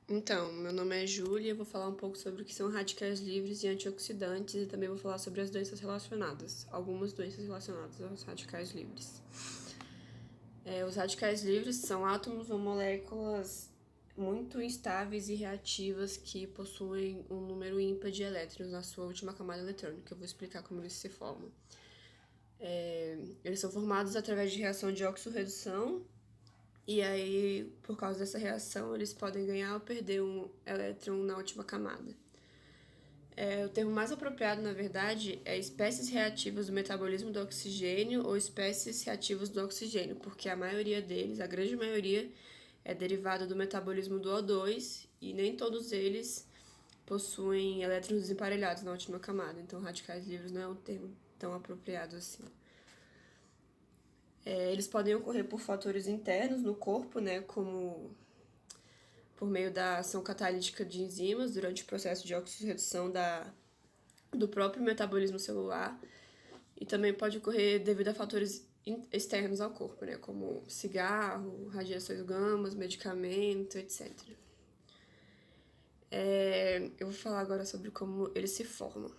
Então, meu nome é Júlia e eu vou falar um pouco sobre o que são radicais livres e antioxidantes e também vou falar sobre as doenças relacionadas, algumas doenças relacionadas aos radicais livres. Os radicais livres são átomos ou moléculas muito instáveis e reativas que possuem um número ímpar de elétrons na sua última camada eletrônica. Eu vou explicar como eles se formam. Eles são formados através de reação de oxorredução. E aí, por causa dessa reação, eles podem ganhar ou perder um elétron na última camada. O termo mais apropriado, na verdade, é espécies reativas do metabolismo do oxigênio ou espécies reativas do oxigênio, porque a maioria deles, a grande maioria, é derivada do metabolismo do O2 e nem todos eles possuem elétrons desemparelhados na última camada. Então, radicais livres não é um termo tão apropriado assim. Eles podem ocorrer por fatores internos no corpo, né, como por meio da ação catalítica de enzimas durante o processo de oxirredução do próprio metabolismo celular, e também pode ocorrer devido a fatores externos ao corpo, né, como cigarro, radiações gamas, medicamento, etc. Eu vou falar agora sobre como eles se formam.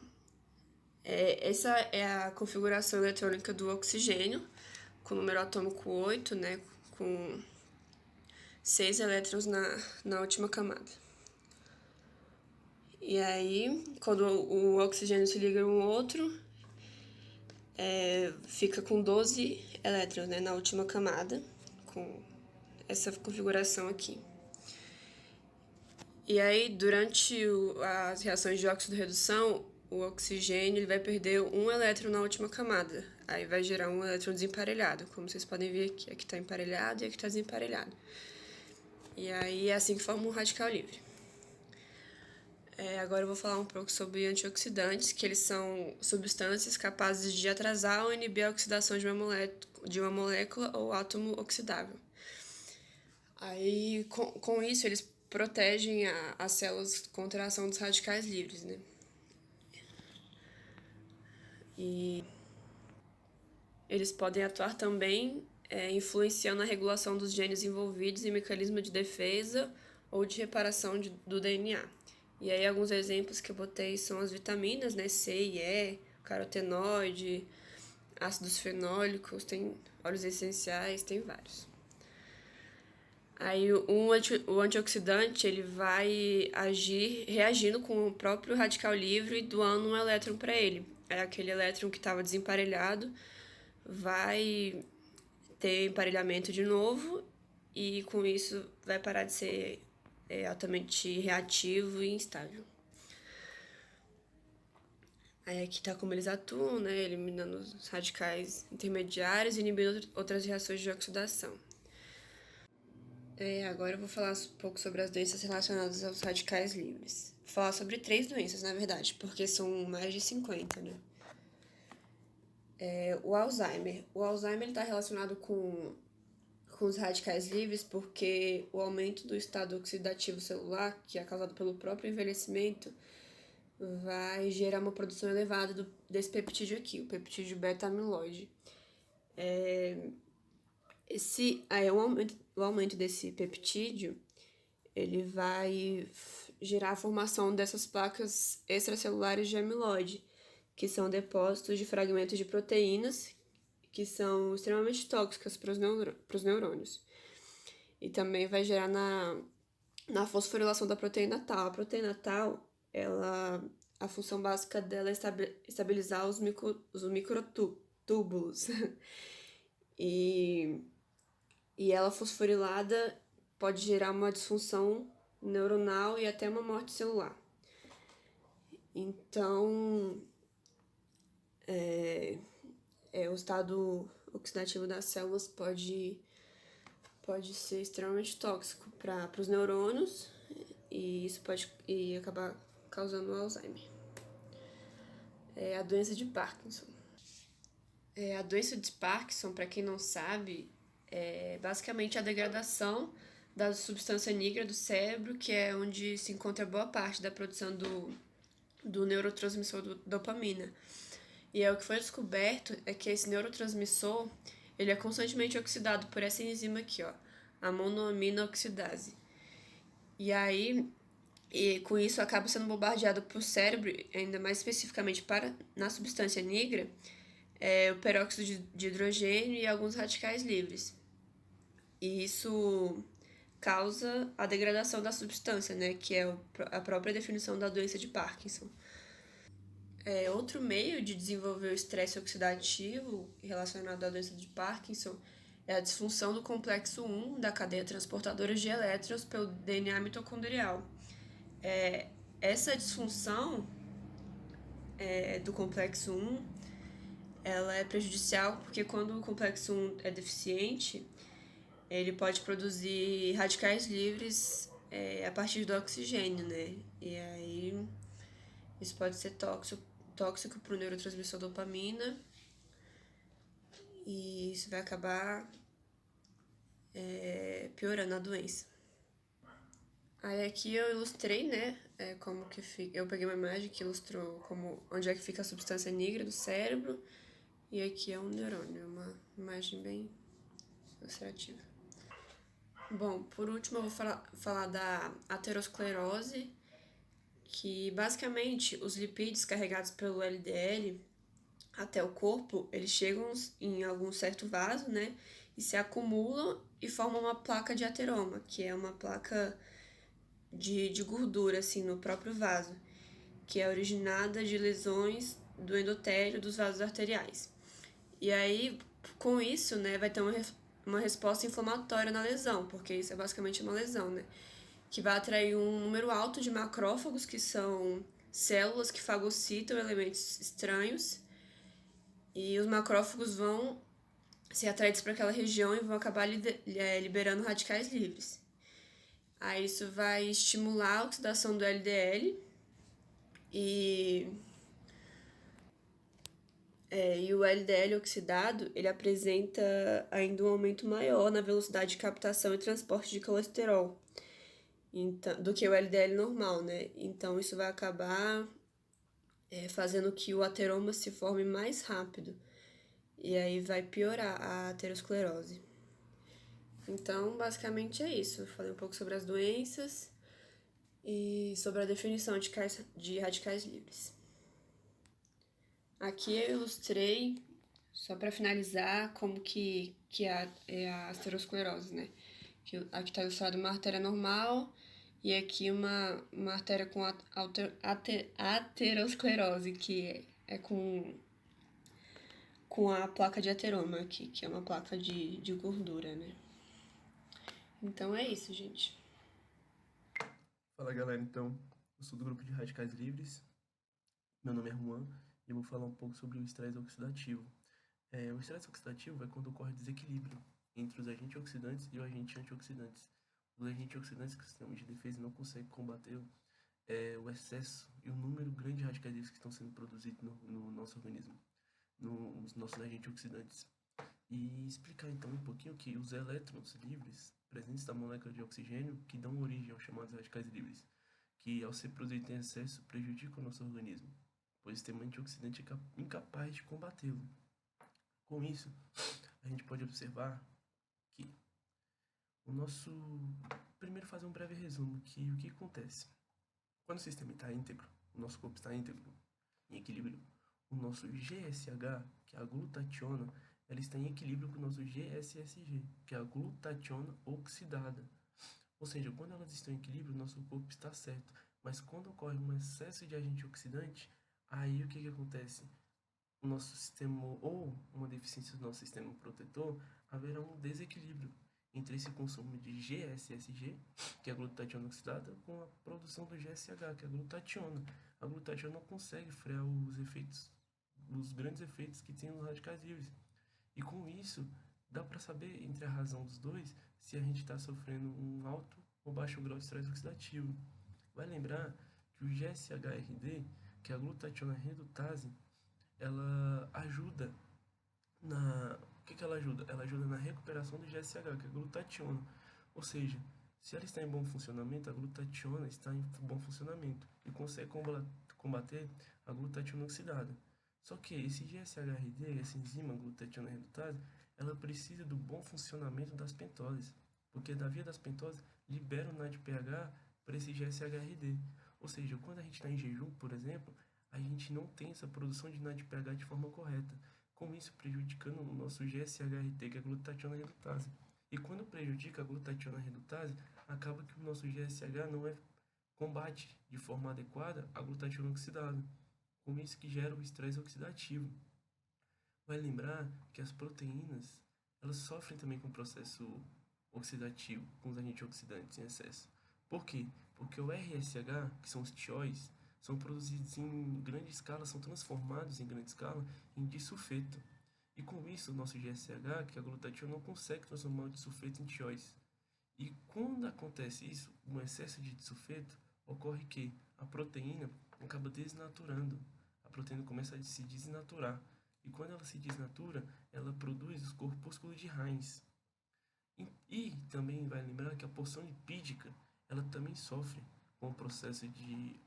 Essa é a configuração eletrônica do oxigênio, com o número atômico 8, né, com 6 elétrons na última camada. E aí, quando o oxigênio se liga um outro, fica com 12 elétrons, né, na última camada, com essa configuração aqui. E aí, durante as reações de óxido-redução, o oxigênio ele vai perder um elétron na última camada. Aí vai gerar um elétron desemparelhado, como vocês podem ver aqui. Aqui está emparelhado e aqui está desemparelhado. E aí é assim que forma um radical livre. Agora eu vou falar um pouco sobre antioxidantes, que eles são substâncias capazes de atrasar ou inibir a oxidação de uma molécula ou átomo oxidável. Aí, com isso, eles protegem as células contra a ação dos radicais livres, né? E eles podem atuar também influenciando a regulação dos genes envolvidos em mecanismo de defesa ou de reparação do DNA. E aí alguns exemplos que eu botei são as vitaminas, né, C e E, carotenoide, ácidos fenólicos, tem óleos essenciais, tem vários. Aí o antioxidante ele vai agir reagindo com o próprio radical livre e doando um elétron para ele. Aí aquele elétron que estava desemparelhado vai ter emparelhamento de novo e com isso vai parar de ser altamente reativo e instável. Aí aqui tá como eles atuam, né, eliminando os radicais intermediários e inibindo outras reações de oxidação. Agora eu vou falar um pouco sobre as doenças relacionadas aos radicais livres. Vou falar sobre 3 doenças, na verdade, porque são mais de 50, né? O Alzheimer. O Alzheimer está relacionado com os radicais livres porque o aumento do estado oxidativo celular, que é causado pelo próprio envelhecimento, vai gerar uma produção elevada desse peptídeo aqui, o peptídeo beta-amiloide. O aumento desse peptídeo, ele vai gerar a formação dessas placas extracelulares de amiloide, que são depósitos de fragmentos de proteínas que são extremamente tóxicas para os neurônios. E também vai gerar na fosforilação da proteína tal. A proteína tal, a função básica dela é estabilizar os microtúbulos. E ela fosforilada pode gerar uma disfunção neuronal e até uma morte celular. Então, o estado oxidativo das células pode ser extremamente tóxico para os neurônios e isso pode acabar causando Alzheimer. A doença de Parkinson. A doença de Parkinson, para quem não sabe, é basicamente a degradação da substância negra do cérebro, que é onde se encontra boa parte da produção do neurotransmissor dopamina. E o que foi descoberto é que esse neurotransmissor ele é constantemente oxidado por essa enzima aqui, ó, a monoamina oxidase. E aí, com isso, acaba sendo bombardeado para o cérebro, ainda mais especificamente na substância negra, o peróxido de hidrogênio e alguns radicais livres. E isso causa a degradação da substância, né, que é a própria definição da doença de Parkinson. Outro meio de desenvolver o estresse oxidativo relacionado à doença de Parkinson é a disfunção do complexo 1 da cadeia transportadora de elétrons pelo DNA mitocondrial. Essa disfunção do complexo 1 ela é prejudicial porque quando o complexo 1 é deficiente, ele pode produzir radicais livres a partir do oxigênio, né? E aí isso pode ser tóxico para o neurotransmissor dopamina e isso vai acabar piorando a doença. Aí aqui eu ilustrei, né, como que fica. Eu peguei uma imagem que ilustrou onde é que fica a substância negra do cérebro e aqui é um neurônio, é uma imagem bem ilustrativa. Bom, por último eu vou falar da aterosclerose, que basicamente os lipídios carregados pelo LDL até o corpo, eles chegam em algum certo vaso, né, e se acumulam e formam uma placa de ateroma, que é uma placa de gordura, assim, no próprio vaso, que é originada de lesões do endotélio dos vasos arteriais. E aí, com isso, né, vai ter uma resposta inflamatória na lesão, porque isso é basicamente uma lesão, né, que vai atrair um número alto de macrófagos, que são células que fagocitam elementos estranhos, e os macrófagos vão ser atraídos para aquela região e vão acabar liberando radicais livres. Aí isso vai estimular a oxidação do LDL e o LDL oxidado, ele apresenta ainda um aumento maior na velocidade de captação e transporte de colesterol do que o LDL normal, né? Então isso vai acabar fazendo que o ateroma se forme mais rápido e aí vai piorar a aterosclerose. Então, basicamente é isso. Eu falei um pouco sobre as doenças e sobre a definição de radicais livres. Aqui eu ilustrei, só para finalizar, como que é a aterosclerose, né? Aqui está ilustrado uma artéria normal e aqui uma artéria com aterosclerose, que é com a placa de ateroma aqui, que é uma placa de gordura, né? Então é isso, gente. Fala galera, então, eu sou do grupo de Radicais Livres, meu nome é Juan e eu vou falar um pouco sobre o estresse oxidativo. O estresse oxidativo é quando ocorre desequilíbrio entre os agentes oxidantes e os agentes antioxidantes. Os agentes oxidantes que o sistema de defesa não consegue combater o excesso e o número grande de radicais livres que estão sendo produzidos no nosso organismo, nos nossos agentes oxidantes. E explicar então um pouquinho que os elétrons livres presentes na molécula de oxigênio que dão origem aos chamados radicais livres, que ao ser produzido em excesso prejudicam o nosso organismo, pois o sistema antioxidante é incapaz de combatê-lo. Com isso, a gente pode observar que o nosso... Primeiro fazer um breve resumo, que o que acontece? Quando o sistema está íntegro, o nosso corpo está íntegro, em equilíbrio, o nosso GSH, que é a glutationa, ela está em equilíbrio com o nosso GSSG, que é a glutationa oxidada. Ou seja, quando elas estão em equilíbrio, o nosso corpo está certo. Mas quando ocorre um excesso de agente oxidante, aí o que acontece? O nosso sistema, ou uma deficiência do nosso sistema protetor, haverá um desequilíbrio entre esse consumo de GSSG, que é a glutationa oxidada, com a produção do GSH, que é a glutationa. A glutationa não consegue frear os grandes efeitos que tem nos radicais livres. E com isso, dá para saber, entre a razão dos dois, se a gente está sofrendo um alto ou baixo grau de estresse oxidativo. Vai lembrar que o GSHRD, que é a glutationa redutase, ela ajuda na... O que ela ajuda? Ela ajuda na recuperação do GSH, que é a glutationa. Ou seja, se ela está em bom funcionamento, a glutationa está em bom funcionamento e consegue combater a glutationa oxidada. Só que esse GSHRD, essa enzima glutationa redutase, ela precisa do bom funcionamento das pentoses, porque da via das pentoses libera o NADPH para esse GSHRD. Ou seja, quando a gente está em jejum, por exemplo, a gente não tem essa produção de NADPH de forma correta, com isso prejudicando o nosso GSHRD, que é a glutationa redutase. E quando prejudica a glutationa redutase, acaba que o nosso GSH não combate de forma adequada a glutationa oxidada, com isso que gera o estresse oxidativo. Vai lembrar que as proteínas, elas sofrem também com o processo oxidativo, com os antioxidantes em excesso. Por quê? Porque o RSH, que são os tióis, são produzidos em grande escala, são transformados em grande escala em disulfeto. E com isso, o nosso GSH, que é a glutationa, não consegue transformar o disulfeto em tióis. E quando acontece isso, um excesso de disulfeto, ocorre que a proteína acaba desnaturando. A proteína começa a se desnaturar. E quando ela se desnatura, ela produz os corpúsculos de Heinz. E também vai lembrar que a porção lipídica, ela também sofre com o processo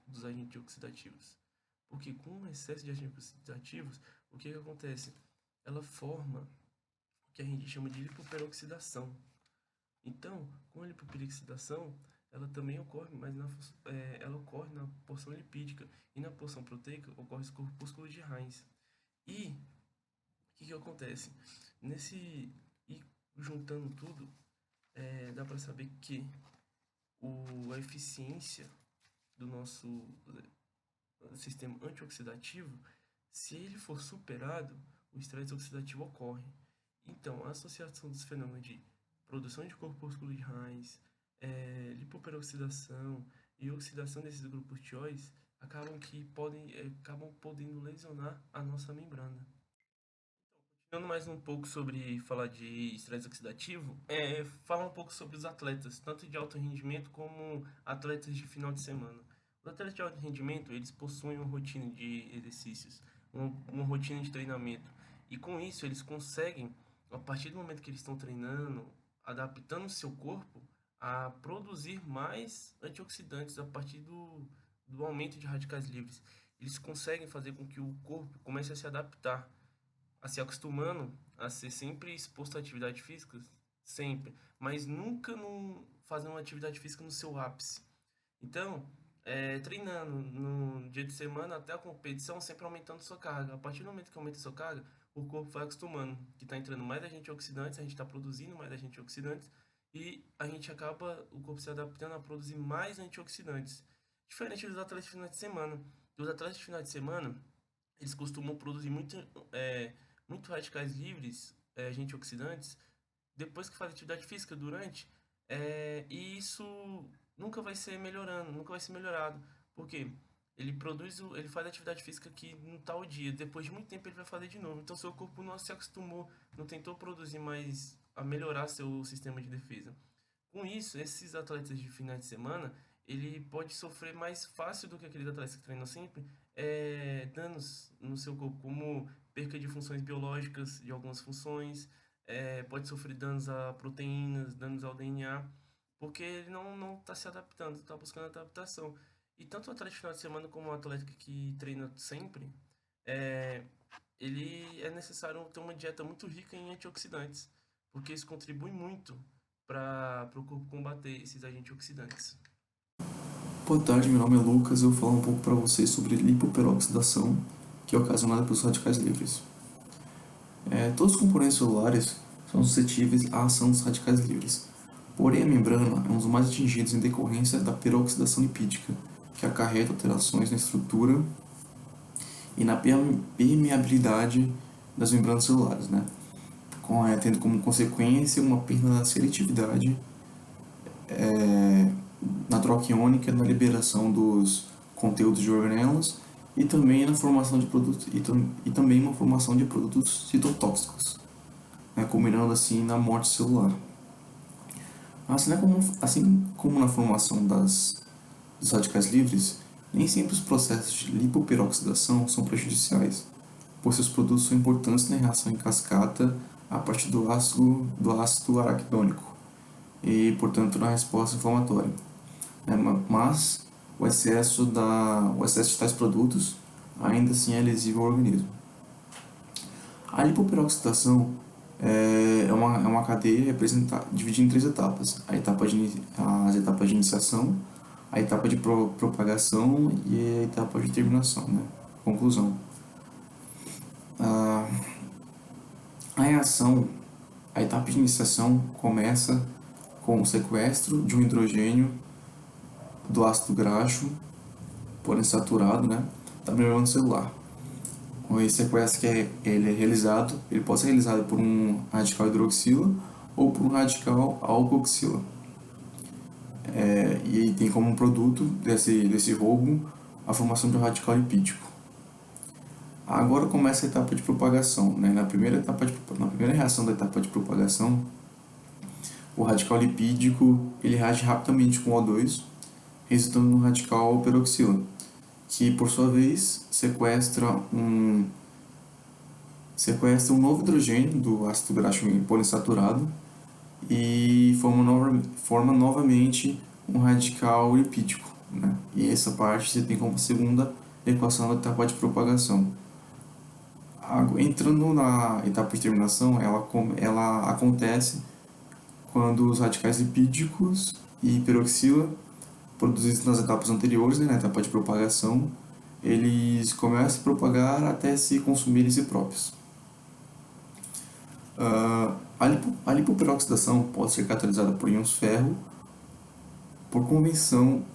dos agentes oxidativos. Porque com o excesso de agentes oxidativos, o que acontece? Ela forma o que a gente chama de lipoperoxidação. Então, com a lipoperoxidação, ela também ocorre, mas ela ocorre na porção lipídica. E na porção proteica ocorre os corpúsculos de Heinz. E o que acontece? E juntando tudo, dá para saber que a eficiência do nosso sistema antioxidativo, se ele for superado, o estresse oxidativo ocorre. Então, a associação dos fenômenos de produção de corpúsculos de Heinz, lipoperoxidação e oxidação desses grupos tióis acabam podendo lesionar a nossa membrana. Continuando mais um pouco sobre falar de estresse oxidativo, falar um pouco sobre os atletas, tanto de alto rendimento como atletas de final de semana. Os atletas de alto rendimento, eles possuem uma rotina de exercícios, uma rotina de treinamento. E com isso, eles conseguem, a partir do momento que eles estão treinando, adaptando o seu corpo a produzir mais antioxidantes a partir do aumento de radicais livres. Eles conseguem fazer com que o corpo comece a se adaptar, a se acostumando a ser sempre exposto à atividade física, sempre, mas nunca fazendo uma atividade física no seu ápice. Então, treinando no dia de semana até a competição, sempre aumentando sua carga. A partir do momento que aumenta sua carga, o corpo vai acostumando, que está entrando mais agentes oxidantes, a gente está produzindo mais agentes oxidantes, e o corpo se adaptando a produzir mais antioxidantes. Diferente dos atletas de final de semana. Os atletas de final de semana, eles costumam produzir muito radicais livres, agentes oxidantes, depois que faz atividade física, e isso nunca vai ser melhorado. Por quê? Ele faz atividade física aqui no tal dia, depois de muito tempo ele vai fazer de novo. Então seu corpo não se acostumou, não tentou produzir mais, a melhorar seu sistema de defesa. Com isso, esses atletas de final de semana, ele pode sofrer mais fácil do que aqueles atletas que treinam sempre, danos no seu corpo, como perca de funções biológicas, de algumas funções, pode sofrer danos a proteínas, danos ao DNA, porque ele não está se adaptando, está buscando adaptação. E tanto o atleta de final de semana como o atleta que treina sempre, ele é necessário ter uma dieta muito rica em antioxidantes, porque isso contribui muito para o corpo combater esses agentes oxidantes. Boa tarde, meu nome é Lucas e eu vou falar um pouco para vocês sobre lipoperoxidação, que é ocasionada pelos radicais livres. Todos os componentes celulares são suscetíveis à ação dos radicais livres, porém a membrana é um dos mais atingidos em decorrência da peroxidação lipídica, que acarreta alterações na estrutura e na permeabilidade das membranas celulares, tendo como consequência uma perda da seletividade na troca iônica, na liberação dos conteúdos de organelas e também na formação de produtos e também uma formação de produtos citotóxicos, culminando assim na morte celular. Assim como na formação dos radicais livres, nem sempre os processos de lipoperoxidação são prejudiciais, pois seus produtos são importantes na reação em cascata a partir do ácido araquidônico e, portanto, na resposta inflamatória. Mas o excesso de tais produtos ainda assim é lesivo ao organismo. A lipoperoxidação é uma cadeia dividida em 3 etapas: as etapas de iniciação, a etapa de propagação e a etapa de terminação, né? Conclusão. A reação, a etapa de iniciação começa com o sequestro de um hidrogênio do ácido graxo poliinsaturado, né, da membrana celular. Esse sequestro ele é realizado, ele pode ser realizado por um radical hidroxila ou por um radical alcoxila. E aí tem como produto desse roubo a formação de um radical lipídico. Agora começa a etapa de propagação, né? Na primeira reação da etapa de propagação, o radical lipídico ele reage rapidamente com O2, resultando no radical peroxila, que por sua vez sequestra um novo hidrogênio do ácido graxo poliinsaturado e forma novamente um radical lipídico, né? E essa parte você tem como segunda equação da etapa de propagação. Entrando na etapa de terminação, ela acontece quando os radicais lipídicos e peroxila produzidos nas etapas anteriores, né, na etapa de propagação, eles começam a propagar até se consumirem si próprios. A lipoperoxidação pode ser catalisada por íons ferro, por conversão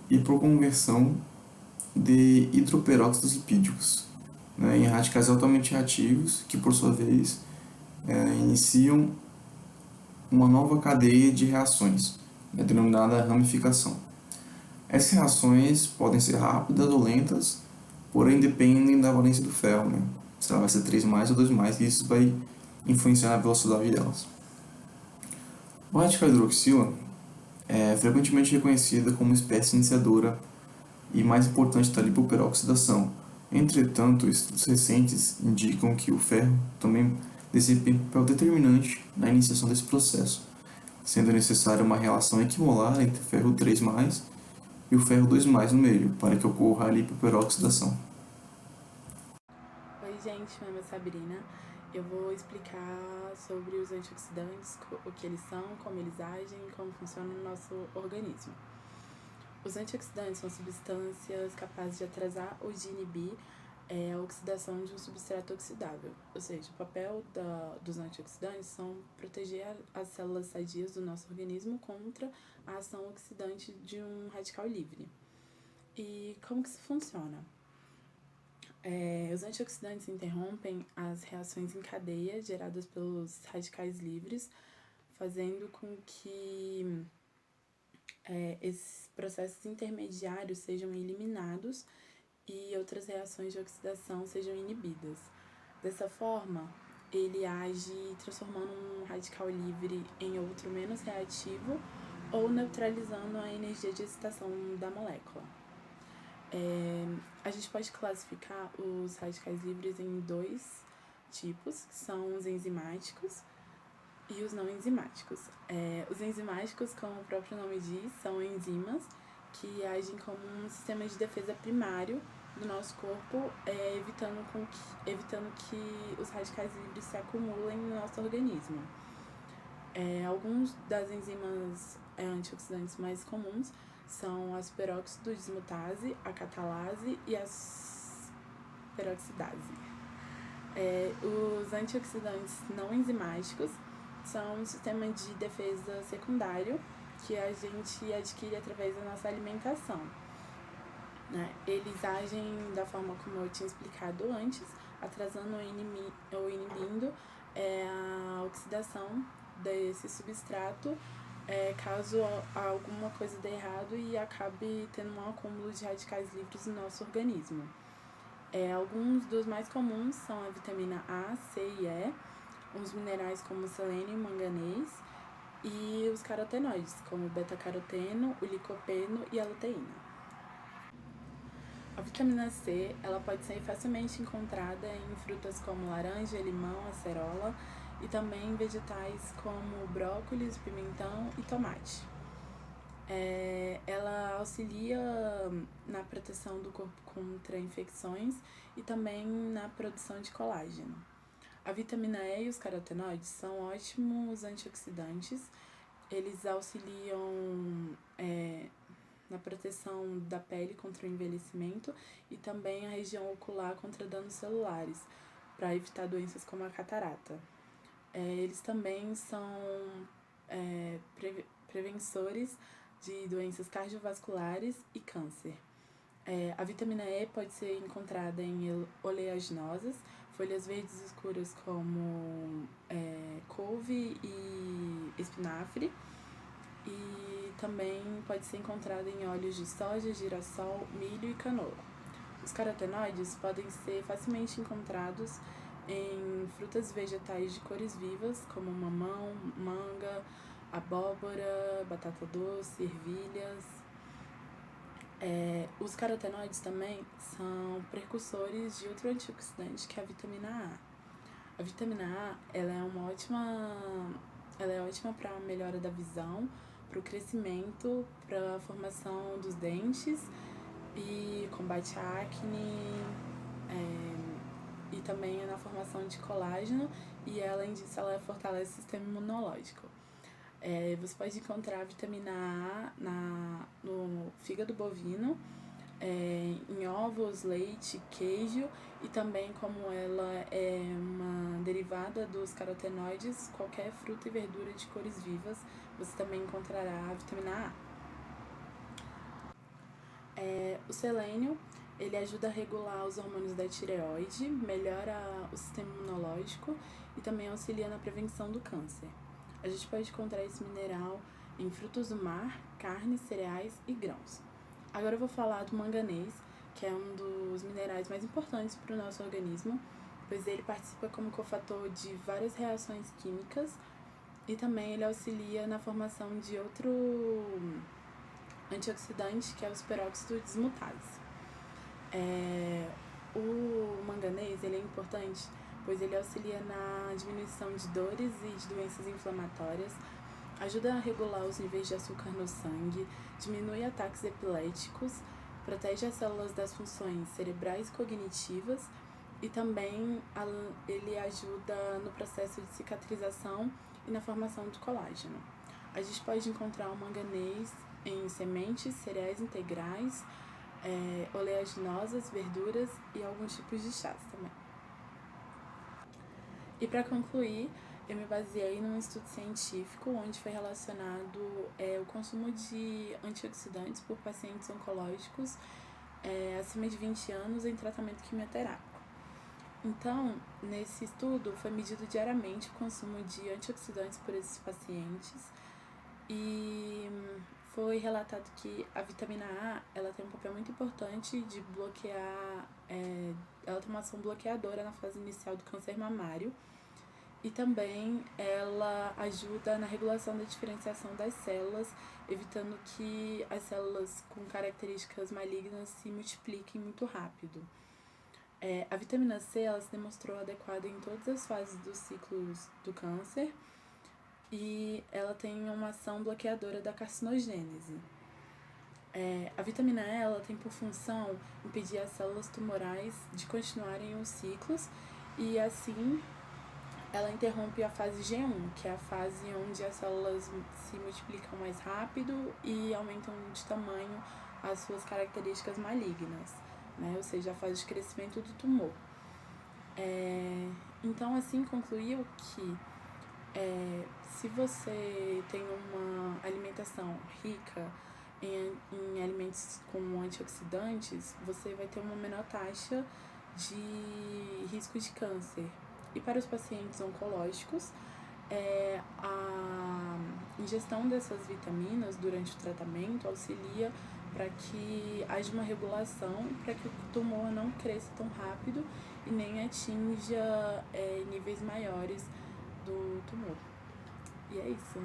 de hidroperóxidos lipídicos, né, em radicais altamente reativos, que por sua vez iniciam uma nova cadeia de reações, denominada ramificação. Essas reações podem ser rápidas ou lentas, porém dependem da valência do ferro, né? Se ela vai ser 3+, ou 2+, e isso vai influenciar na velocidade delas. O radical hidroxila é frequentemente reconhecida como espécie iniciadora e mais importante da lipoperoxidação. Entretanto, estudos recentes indicam que o ferro também desempenha um papel determinante na iniciação desse processo, sendo necessária uma relação equimolar entre o ferro 3+, e o ferro 2+ no meio, para que ocorra a lipoperoxidação. Oi gente, meu nome é Sabrina. Eu vou explicar sobre os antioxidantes, o que eles são, como eles agem e como funciona no nosso organismo. Os antioxidantes são substâncias capazes de atrasar ou de inibir a oxidação de um substrato oxidável. Ou seja, o papel dos antioxidantes são proteger as células sadias do nosso organismo contra a ação oxidante de um radical livre. E como que isso funciona? Os antioxidantes interrompem as reações em cadeia geradas pelos radicais livres, fazendo com que esses processos intermediários sejam eliminados e outras reações de oxidação sejam inibidas. Dessa forma, ele age transformando um radical livre em outro menos reativo ou neutralizando a energia de excitação da molécula. A gente pode classificar os radicais livres em 2 tipos, que são os enzimáticos e os não enzimáticos. Os enzimáticos, como o próprio nome diz, são enzimas que agem como um sistema de defesa primário do nosso corpo, evitando que os radicais livres se acumulem no nosso organismo. Alguns das enzimas antioxidantes mais comuns são a superóxido dismutase, a catalase e a peroxidase. Os antioxidantes não enzimáticos são um sistema de defesa secundário que a gente adquire através da nossa alimentação. Eles agem da forma como eu tinha explicado antes, atrasando ou inibindo a oxidação desse substrato, caso alguma coisa dê errado e acabe tendo um acúmulo de radicais livres no nosso organismo. Alguns dos mais comuns são a vitamina A, C e E, os minerais como selênio e manganês, e os carotenoides, como o beta-caroteno, o licopeno e a luteína. A vitamina C, ela pode ser facilmente encontrada em frutas como laranja, limão, acerola e também em vegetais como brócolis, pimentão e tomate. Ela auxilia na proteção do corpo contra infecções e também na produção de colágeno. A vitamina E e os carotenoides são ótimos antioxidantes. Eles auxiliam na proteção da pele contra o envelhecimento e também a região ocular contra danos celulares, para evitar doenças como a catarata. Eles também são prevençores de doenças cardiovasculares e câncer. A vitamina E pode ser encontrada em oleaginosas, folhas verdes escuras como couve e espinafre, e também pode ser encontrada em óleos de soja, girassol, milho e canola. Os carotenoides podem ser facilmente encontrados em frutas e vegetais de cores vivas, como mamão, manga, abóbora, batata doce, ervilhas. Os carotenoides também são precursores de outro antioxidante, que é a vitamina A. A vitamina A ela é ótima para a melhora da visão, para o crescimento, para a formação dos dentes e combate a acne, e também na formação de colágeno, e além disso ela fortalece o sistema imunológico. Você pode encontrar a vitamina A no fígado bovino, em ovos, leite, queijo, e também, como ela é uma derivada dos carotenoides, qualquer fruta e verdura de cores vivas, você também encontrará a vitamina A. O selênio, ele ajuda a regular os hormônios da tireoide, melhora o sistema imunológico e também auxilia na prevenção do câncer. A gente pode encontrar esse mineral em frutos do mar, carnes, cereais e grãos. Agora eu vou falar do manganês, que é um dos minerais mais importantes para o nosso organismo, pois ele participa como cofator de várias reações químicas e também ele auxilia na formação de outro antioxidante, que é os peróxidos dismutases. O manganês ele é importante pois ele auxilia na diminuição de dores e de doenças inflamatórias, ajuda a regular os níveis de açúcar no sangue, diminui ataques epiléticos, protege as células das funções cerebrais e cognitivas e também ele ajuda no processo de cicatrização e na formação de colágeno. A gente pode encontrar o manganês em sementes, cereais integrais, oleaginosas, verduras e alguns tipos de chás também. E para concluir, eu me baseei num estudo científico onde foi relacionado o consumo de antioxidantes por pacientes oncológicos acima de 20 anos em tratamento quimioterápico. Então, nesse estudo, foi medido diariamente o consumo de antioxidantes por esses pacientes e foi relatado que a vitamina A ela tem um papel muito importante de bloquear, ela tem uma ação bloqueadora na fase inicial do câncer mamário e também ela ajuda na regulação da diferenciação das células, evitando que as células com características malignas se multipliquem muito rápido. A vitamina C ela se demonstrou adequada em todas as fases dos ciclos do câncer e ela tem uma ação bloqueadora da carcinogênese. A vitamina E ela tem por função impedir as células tumorais de continuarem os ciclos e assim ela interrompe a fase G1, que é a fase onde as células se multiplicam mais rápido e aumentam de tamanho as suas características malignas, né? Ou seja, a fase de crescimento do tumor. Então, assim, concluiu que se você tem uma alimentação rica em alimentos com antioxidantes, você vai ter uma menor taxa de risco de câncer. E para os pacientes oncológicos, a ingestão dessas vitaminas durante o tratamento auxilia para que haja uma regulação, para que o tumor não cresça tão rápido e nem atinja níveis maiores do tumor. E é isso.